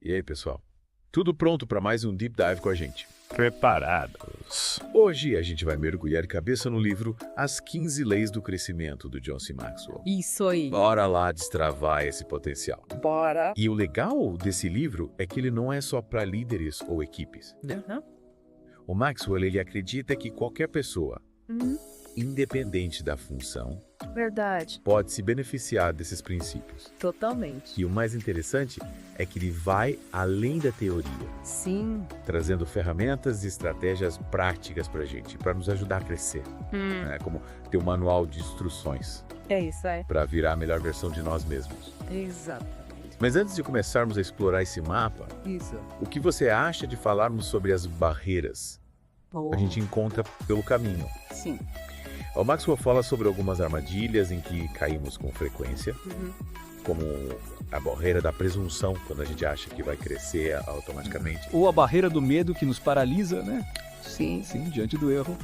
E aí, pessoal? Tudo pronto para mais um Deep Dive com a gente? Preparados. Hoje a gente vai mergulhar de cabeça no livro As 15 Leis do Crescimento, do John C. Maxwell. Isso aí. Bora lá destravar esse potencial. Bora. E o legal desse livro é que ele não é só para líderes ou equipes. Uhum. O Maxwell, ele acredita que qualquer pessoa, independente da função, Verdade. pode se beneficiar desses princípios. Totalmente. E o mais interessante é que ele vai além da teoria, Sim. trazendo ferramentas e estratégias práticas para a gente, para nos ajudar a crescer. Né? Como ter um manual de instruções É isso aí. para virar a melhor versão de nós mesmos. Exatamente. Mas antes de começarmos a explorar esse mapa, Isso. o que você acha de falarmos sobre as barreiras que a gente encontra pelo caminho? Sim. O Maxwell fala sobre algumas armadilhas em que caímos com frequência, como a barreira da presunção, quando a gente acha que vai crescer automaticamente. Ou a barreira do medo que nos paralisa, né? Sim. Sim, diante do erro.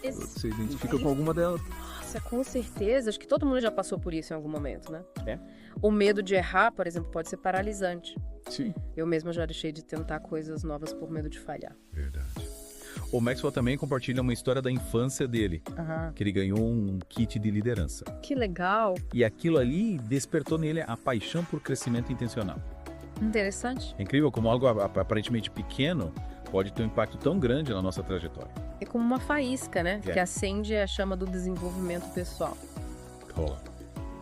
Você identifica com alguma delas? Nossa, com certeza. Acho que todo mundo já passou por isso em algum momento, né? É. O medo de errar, por exemplo, pode ser paralisante. Sim. Eu mesma já deixei de tentar coisas novas por medo de falhar. Verdade. O Maxwell também compartilha uma história da infância dele, que ele ganhou um kit de liderança. Que legal. E aquilo ali despertou nele a paixão por crescimento intencional. Interessante. É incrível como algo aparentemente pequeno pode ter um impacto tão grande na nossa trajetória. É como uma faísca, né? É. Que acende a chama do desenvolvimento pessoal. Oh.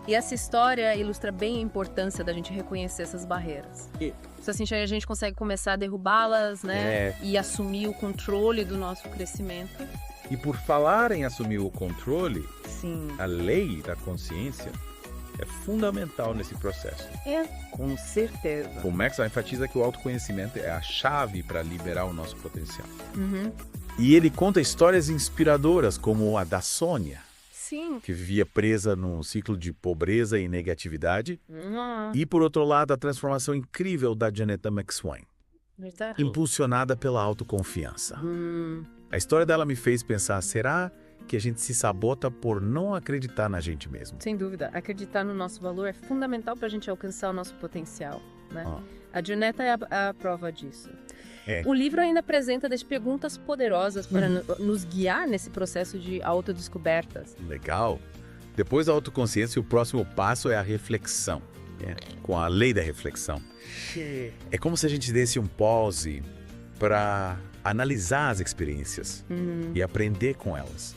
E essa história ilustra bem a importância da gente reconhecer essas barreiras. E- Se assim a gente consegue começar a derrubá-las, né? É. E assumir o controle do nosso crescimento. E por falar em assumir o controle, Sim. a lei da consciência é fundamental nesse processo. É, com certeza. O Maxwell enfatiza que o autoconhecimento é a chave para liberar o nosso potencial. E ele conta histórias inspiradoras, como a da Sônia, Sim. que vivia presa num ciclo de pobreza e negatividade. Uhum. E, por outro lado, a transformação incrível da Janetta McSwain, Verdade. impulsionada pela autoconfiança. A história dela me fez pensar, será que a gente se sabota por não acreditar na gente mesmo? Sem dúvida, acreditar no nosso valor é fundamental para a gente alcançar o nosso potencial, né? Ah. A Juneta é a prova disso. É. O livro ainda apresenta perguntas poderosas para nos guiar nesse processo de autodescobertas. Legal. Depois da autoconsciência, o próximo passo é a reflexão, com a lei da reflexão. É como se a gente desse um pause para analisar as experiências e aprender com elas.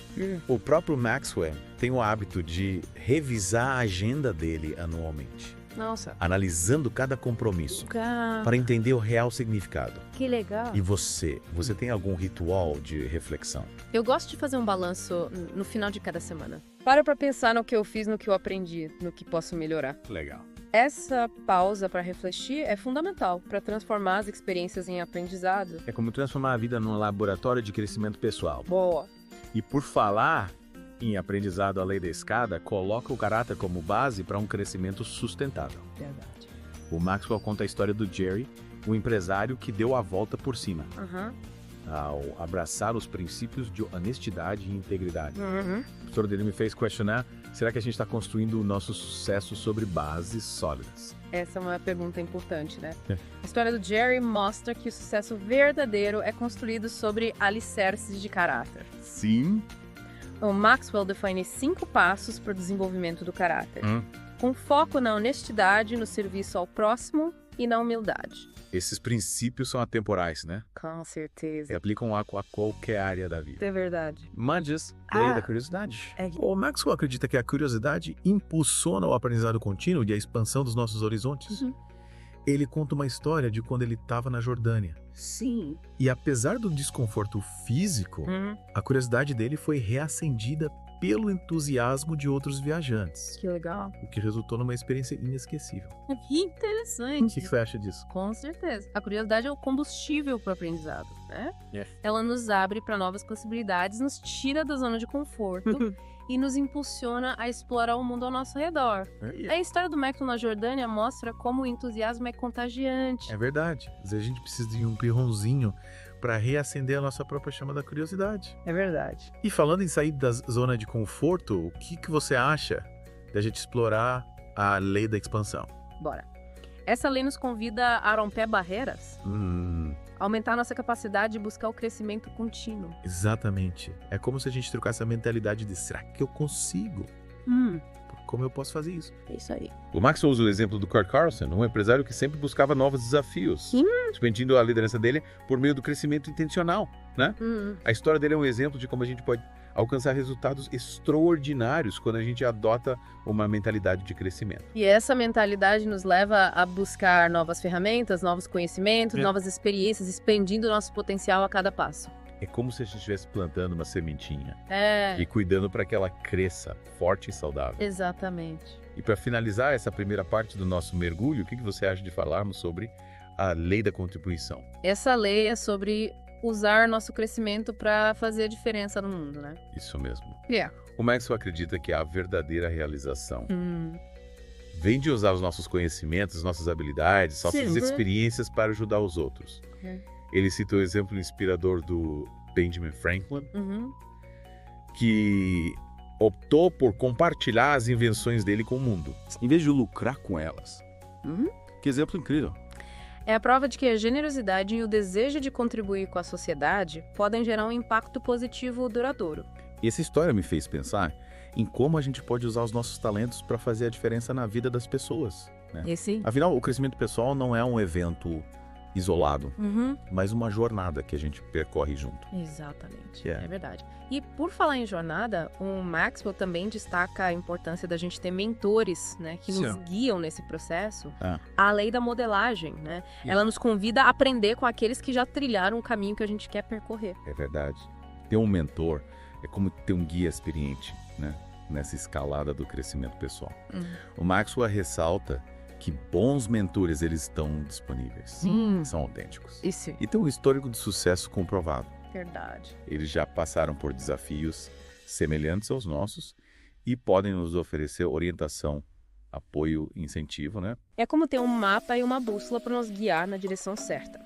O próprio Maxwell tem o hábito de revisar a agenda dele anualmente, Nossa, analisando cada compromisso para entender o real significado. que legal. E você tem algum ritual de reflexão? Eu gosto de fazer um balanço no final de cada semana. Para pensar no que eu fiz, no que eu aprendi, no que posso melhorar. Legal. Essa pausa para refletir é fundamental para transformar as experiências em aprendizado. É como transformar a vida num laboratório de crescimento pessoal. Boa. E por falar em aprendizado à lei da escada, coloca o caráter como base para um crescimento sustentável. Verdade. O Maxwell conta a história do Jerry, o empresário que deu a volta por cima, ao abraçar os princípios de honestidade e integridade. O professor dele me fez questionar, será que a gente está construindo o nosso sucesso sobre bases sólidas? Essa é uma pergunta importante, né? A história do Jerry mostra que o sucesso verdadeiro é construído sobre alicerces de caráter. Sim. O Maxwell define 5 passos para o desenvolvimento do caráter, com foco na honestidade, no serviço ao próximo e na humildade. Esses princípios são atemporais, né? Com E certeza. aplicam a qualquer área da vida. É verdade. Manjas, lei da curiosidade. O Maxwell acredita que a curiosidade impulsiona o aprendizado contínuo e a expansão dos nossos horizontes. Ele conta uma história de quando ele estava na Jordânia. Sim. E apesar do desconforto físico, a curiosidade dele foi reacendida pelo entusiasmo de outros viajantes, Que legal. o que resultou numa experiência inesquecível. Que O interessante. que você acha disso? Com certeza. A curiosidade é o combustível para o aprendizado, né? É. Ela nos abre para novas possibilidades, nos tira da zona de conforto e nos impulsiona a explorar o mundo ao nosso redor. A história do Maxwell na Jordânia mostra como o entusiasmo é contagiante. É verdade. Às vezes a gente precisa de um empurrãozinho para reacender a nossa própria chama da curiosidade. É verdade. E falando em sair da zona de conforto, o que você acha da gente explorar a lei da expansão? Bora. Essa lei nos convida a romper barreiras, aumentar nossa capacidade de buscar o crescimento contínuo. Exatamente. É como se a gente trocasse a mentalidade de será que eu consigo? Como eu posso fazer isso? É isso aí. O Maxwell usa o exemplo do Kurt Carlson, um empresário que sempre buscava novos desafios, expandindo a liderança dele por meio do crescimento intencional, né? A história dele é um exemplo de como a gente pode alcançar resultados extraordinários quando a gente adota uma mentalidade de crescimento. E essa mentalidade nos leva a buscar novas ferramentas, novos conhecimentos, novas experiências, expandindo nosso potencial a cada passo. É como se a gente estivesse plantando uma sementinha É, e cuidando para que ela cresça forte e saudável. exatamente. E para finalizar essa primeira parte do nosso mergulho, o que você acha de falarmos sobre a lei da contribuição? Essa lei é sobre usar nosso crescimento para fazer a diferença no mundo, né? Isso mesmo. Yeah. O Maxwell acredita que a verdadeira realização vem de usar os nossos conhecimentos, nossas habilidades, nossas experiências para ajudar os outros. Ele cita o exemplo inspirador do Benjamin Franklin, que optou por compartilhar as invenções dele com o mundo, em vez de lucrar com elas. Que exemplo incrível. É a prova de que a generosidade e o desejo de contribuir com a sociedade podem gerar um impacto positivo duradouro. E essa história me fez pensar em como a gente pode usar os nossos talentos para fazer a diferença na vida das pessoas, né? Afinal, o crescimento pessoal não é um evento isolado, mas uma jornada que a gente percorre junto. Exatamente, é verdade. E por falar em jornada, o Maxwell também destaca a importância da gente ter mentores, né, que nos guiam nesse processo. A lei da modelagem, né? Ela nos convida a aprender com aqueles que já trilharam o caminho que a gente quer percorrer. É verdade. Ter um mentor é como ter um guia experiente, né, nessa escalada do crescimento pessoal. O Maxwell ressalta que bons mentores eles estão disponíveis, são autênticos. Isso. E tem um histórico de sucesso comprovado. Verdade. Eles já passaram por desafios semelhantes aos nossos e podem nos oferecer orientação, apoio e incentivo, né? É como ter um mapa e uma bússola para nos guiar na direção certa.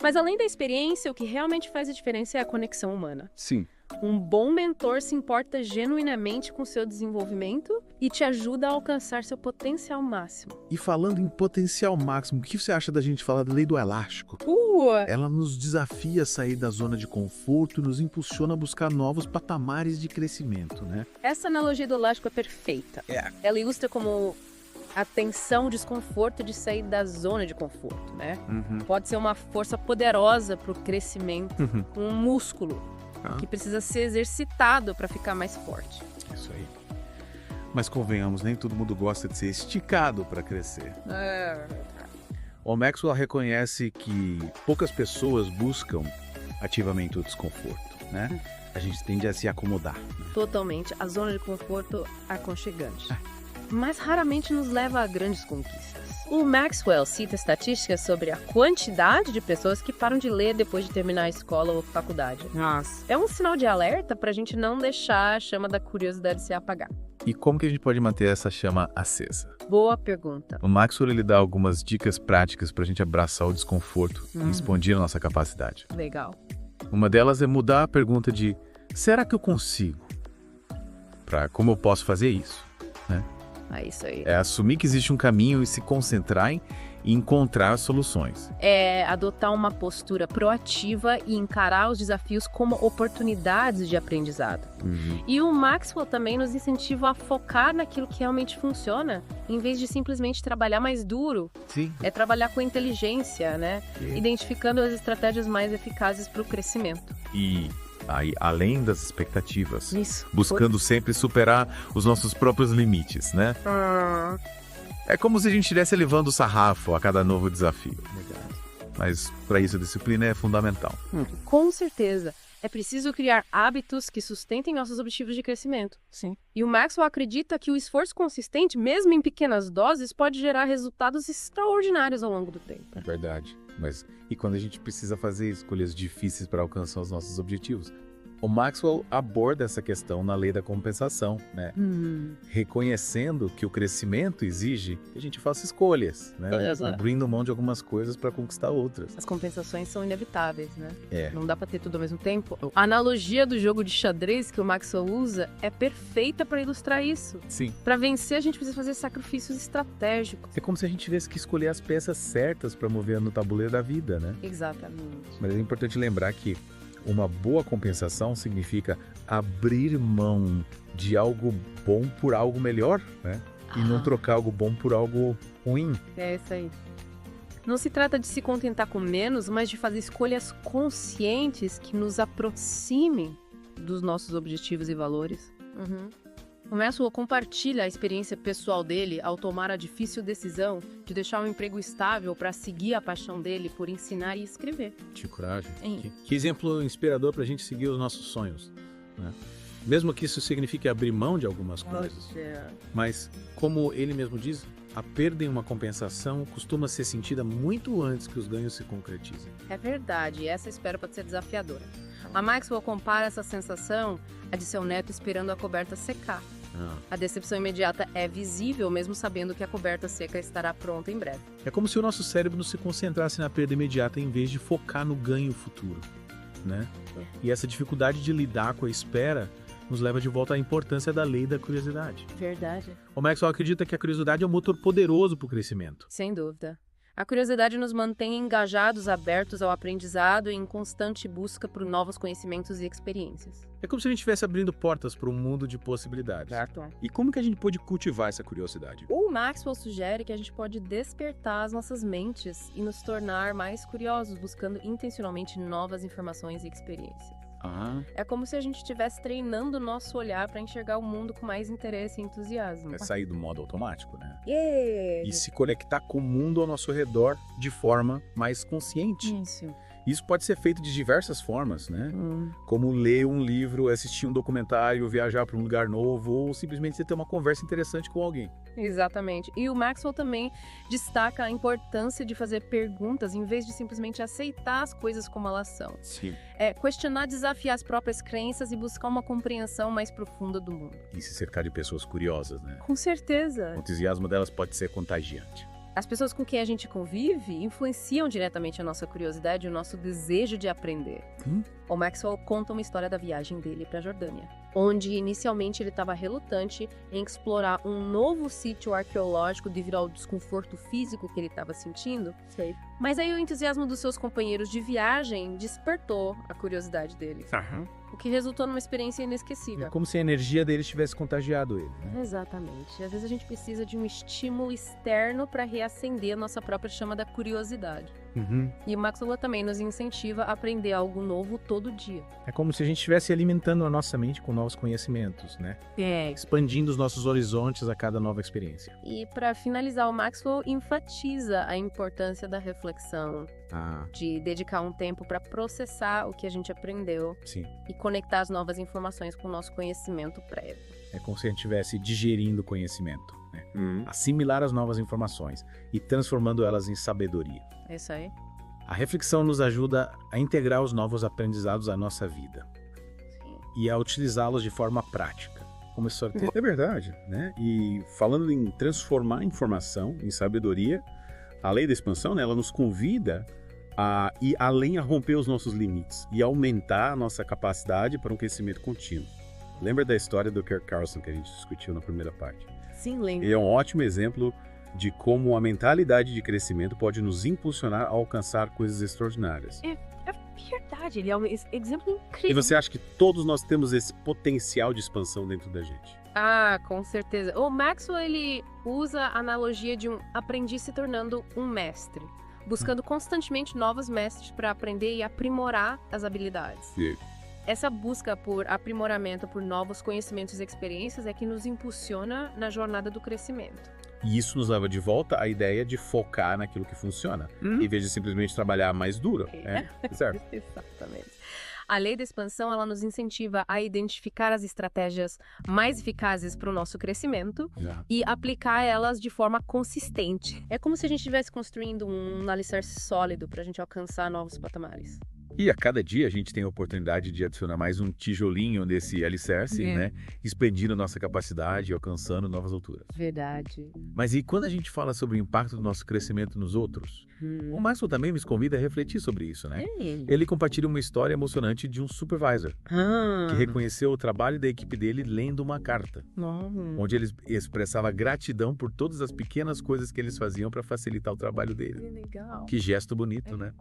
Mas além da experiência, o que realmente faz a diferença é a conexão humana. Sim. Um bom mentor se importa genuinamente com seu desenvolvimento e te ajuda a alcançar seu potencial máximo. E falando em potencial máximo, o que você acha da gente falar da lei do elástico? Ela nos desafia a sair da zona de conforto e nos impulsiona a buscar novos patamares de crescimento, né? Essa analogia do elástico é perfeita. Ela ilustra como a tensão, o desconforto de sair da zona de conforto, né? Pode ser uma força poderosa para o crescimento, um músculo que precisa ser exercitado para ficar mais forte. Isso aí. Mas convenhamos, nem todo mundo gosta de ser esticado para crescer. O Maxwell reconhece que poucas pessoas buscam ativamente o desconforto, né? A gente tende a se acomodar. Totalmente. A zona de conforto aconchegante. Mas raramente nos leva a grandes conquistas. O Maxwell cita estatísticas sobre a quantidade de pessoas que param de ler depois de terminar a escola ou faculdade. Nossa. É um sinal de alerta para a gente não deixar a chama da curiosidade se apagar. E como que a gente pode manter essa chama acesa? Boa pergunta. O Maxwell ele dá algumas dicas práticas para a gente abraçar o desconforto e expandir a nossa capacidade. Legal. Uma delas é mudar a pergunta de será que eu consigo? Para como eu posso fazer isso, né? É isso aí. É assumir que existe um caminho e se concentrar em encontrar soluções. É adotar uma postura proativa e encarar os desafios como oportunidades de aprendizado. E o Maxwell também nos incentiva a focar naquilo que realmente funciona, em vez de simplesmente trabalhar mais duro. Sim. É trabalhar com inteligência, né? Identificando as estratégias mais eficazes para o crescimento. E aí, além das expectativas, Isso. buscando sempre superar os nossos próprios limites, né? É como se a gente estivesse elevando o sarrafo a cada novo desafio. Mas para isso a disciplina é fundamental. Com certeza. É preciso criar hábitos que sustentem nossos objetivos de crescimento. Sim. E o Maxwell acredita que o esforço consistente, mesmo em pequenas doses, pode gerar resultados extraordinários ao longo do tempo. É verdade. Mas e quando a gente precisa fazer escolhas difíceis para alcançar os nossos objetivos? O Maxwell aborda essa questão na lei da compensação, né? Reconhecendo que o crescimento exige que a gente faça escolhas, né? Exato. Abrindo mão de algumas coisas para conquistar outras. As compensações são inevitáveis, né? É. Não dá pra ter tudo ao mesmo tempo. A analogia do jogo de xadrez que o Maxwell usa é perfeita pra ilustrar isso. Sim. Pra vencer, a gente precisa fazer sacrifícios estratégicos. É como se a gente tivesse que escolher as peças certas para mover no tabuleiro da vida, né? Exatamente. Mas é importante lembrar que uma boa compensação significa abrir mão de algo bom por algo melhor, né? E não trocar algo bom por algo ruim. É isso aí. Não se trata de se contentar com menos, mas de fazer escolhas conscientes que nos aproximem dos nossos objetivos e valores. O Maxwell compartilha a experiência pessoal dele ao tomar a difícil decisão de deixar um emprego estável para seguir a paixão dele por ensinar e escrever. Que coragem. Hein? Que exemplo inspirador para a gente seguir os nossos sonhos, né? Mesmo que isso signifique abrir mão de algumas coisas. Mas, como ele mesmo diz, a perda em uma compensação costuma ser sentida muito antes que os ganhos se concretizem. É verdade, e essa espera pode ser desafiadora. A Maxwell compara essa sensação a de seu neto esperando a coberta secar. A decepção imediata é visível, mesmo sabendo que a coberta seca estará pronta em breve. É como se o nosso cérebro se concentrasse na perda imediata em vez de focar no ganho futuro, né? E essa dificuldade de lidar com a espera nos leva de volta à importância da lei da curiosidade. Verdade. O Maxwell acredita que a curiosidade é um motor poderoso para o crescimento. Sem dúvida. A curiosidade nos mantém engajados, abertos ao aprendizado e em constante busca por novos conhecimentos e experiências. É como se a gente estivesse abrindo portas para um mundo de possibilidades. E como que a gente pode cultivar essa curiosidade? O Maxwell sugere que a gente pode despertar as nossas mentes e nos tornar mais curiosos, buscando intencionalmente novas informações e experiências. É como se a gente estivesse treinando o nosso olhar para enxergar o mundo com mais interesse e entusiasmo. É sair do modo automático, né? Yeah. E se conectar com o mundo ao nosso redor de forma mais consciente. Isso. Isso pode ser feito de diversas formas, né? Como ler um livro, assistir um documentário, viajar para um lugar novo ou simplesmente você ter uma conversa interessante com alguém. Exatamente. E o Maxwell também destaca a importância de fazer perguntas em vez de simplesmente aceitar as coisas como elas são. Sim. Questionar, desafiar as próprias crenças e buscar uma compreensão mais profunda do mundo. E se cercar de pessoas curiosas, né? Com certeza. O entusiasmo delas pode ser contagiante. As pessoas com quem a gente convive influenciam diretamente a nossa curiosidade e o nosso desejo de aprender. O Maxwell conta uma história da viagem dele para a Jordânia, onde inicialmente ele estava relutante em explorar um novo sítio arqueológico devido ao desconforto físico que ele estava sentindo. Mas aí o entusiasmo dos seus companheiros de viagem despertou a curiosidade dele, o que resultou numa experiência inesquecível. É como se a energia deles tivesse contagiado ele, né? Exatamente. Às vezes a gente precisa de um estímulo externo para reacender a nossa própria chama da curiosidade. E o Maxwell também nos incentiva a aprender algo novo todo dia. É como se a gente estivesse alimentando a nossa mente com novos conhecimentos, né? Expandindo os nossos horizontes a cada nova experiência. E para finalizar, o Maxwell enfatiza a importância da reflexão, de dedicar um tempo para processar o que a gente aprendeu Sim. e conectar as novas informações com o nosso conhecimento prévio. É como se a gente estivesse digerindo o conhecimento, né? Assimilar as novas informações e transformando elas em sabedoria. É isso aí. A reflexão nos ajuda a integrar os novos aprendizados à nossa vida e a utilizá-los de forma prática. Como esse sorteio. É verdade, né? E falando em transformar informação em sabedoria, a lei da expansão, né, ela nos convida a ir além, a romper os nossos limites e aumentar a nossa capacidade para um crescimento contínuo. Lembra da história do Kirk Carlson que a gente discutiu na primeira parte? Sim, lembro. Ele é um ótimo exemplo de como a mentalidade de crescimento pode nos impulsionar a alcançar coisas extraordinárias. É verdade, ele é um exemplo incrível. E você acha que todos nós temos esse potencial de expansão dentro da gente? Com certeza. O Maxwell, ele usa a analogia de um aprendiz se tornando um mestre, buscando constantemente novos mestres para aprender e aprimorar as habilidades. Sim. Essa busca por aprimoramento, por novos conhecimentos e experiências é que nos impulsiona na jornada do crescimento. E isso nos leva de volta à ideia de focar naquilo que funciona, em vez de simplesmente trabalhar mais duro. Certo? Exatamente. A lei da expansão, ela nos incentiva a identificar as estratégias mais eficazes para o nosso crescimento e aplicar elas de forma consistente. É como se a gente estivesse construindo um alicerce sólido para a gente alcançar novos patamares. E a cada dia a gente tem a oportunidade de adicionar mais um tijolinho nesse alicerce, né? Expandindo nossa capacidade e alcançando novas alturas. Verdade. Mas e quando a gente fala sobre o impacto do nosso crescimento nos outros? O Maxwell também nos convida a refletir sobre isso, né? Ele compartilha uma história emocionante de um supervisor que reconheceu o trabalho da equipe dele lendo uma carta, onde ele expressava gratidão por todas as pequenas coisas que eles faziam para facilitar o trabalho dele. Que legal. Que gesto bonito, né?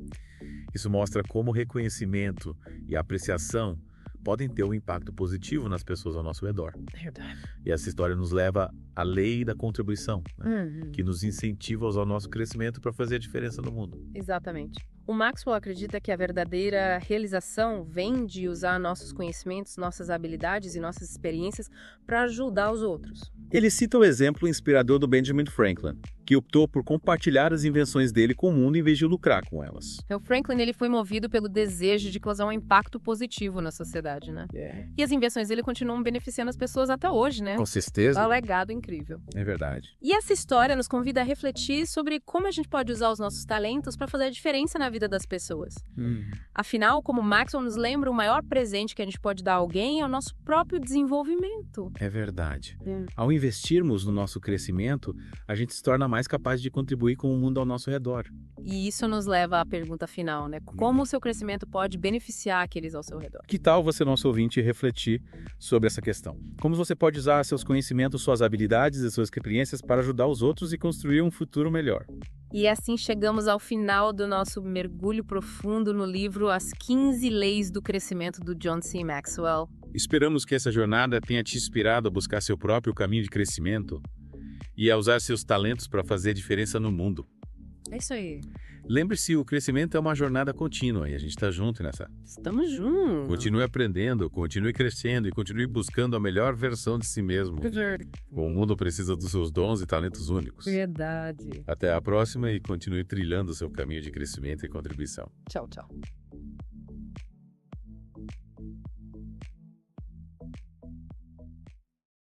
Isso mostra como o reconhecimento e a apreciação podem ter um impacto positivo nas pessoas ao nosso redor. Verdade. E essa história nos leva à lei da contribuição, né? Que nos incentiva a usar o nosso crescimento para fazer a diferença no mundo. Exatamente. O Maxwell acredita que a verdadeira realização vem de usar nossos conhecimentos, nossas habilidades e nossas experiências para ajudar os outros. Ele cita o exemplo inspirador do Benjamin Franklin, que optou por compartilhar as invenções dele com o mundo em vez de lucrar com elas. O Franklin ele foi movido pelo desejo de causar um impacto positivo na sociedade, né? E as invenções dele continuam beneficiando as pessoas até hoje, né? Com certeza. Um legado incrível. É verdade. E essa história nos convida a refletir sobre como a gente pode usar os nossos talentos para fazer a diferença na vida das pessoas. Afinal, como Maxwell nos lembra, o maior presente que a gente pode dar a alguém é o nosso próprio desenvolvimento. É verdade. Ao investirmos no nosso crescimento, a gente se torna mais capaz de contribuir com o mundo ao nosso redor. E isso nos leva à pergunta final, né? Como o seu crescimento pode beneficiar aqueles ao seu redor? Que tal você, nosso ouvinte, refletir sobre essa questão? Como você pode usar seus conhecimentos, suas habilidades e suas experiências para ajudar os outros e construir um futuro melhor? E assim chegamos ao final do nosso mergulho profundo no livro As 15 Leis do Crescimento, do John C. Maxwell. Esperamos que essa jornada tenha te inspirado a buscar seu próprio caminho de crescimento e a usar seus talentos para fazer diferença no mundo. É isso aí. Lembre-se, o crescimento é uma jornada contínua e a gente está junto nessa. Estamos juntos. Continue aprendendo, continue crescendo e continue buscando a melhor versão de si mesmo. O mundo precisa dos seus dons e talentos únicos. Verdade. Até a próxima e continue trilhando o seu caminho de crescimento e contribuição. Tchau, tchau.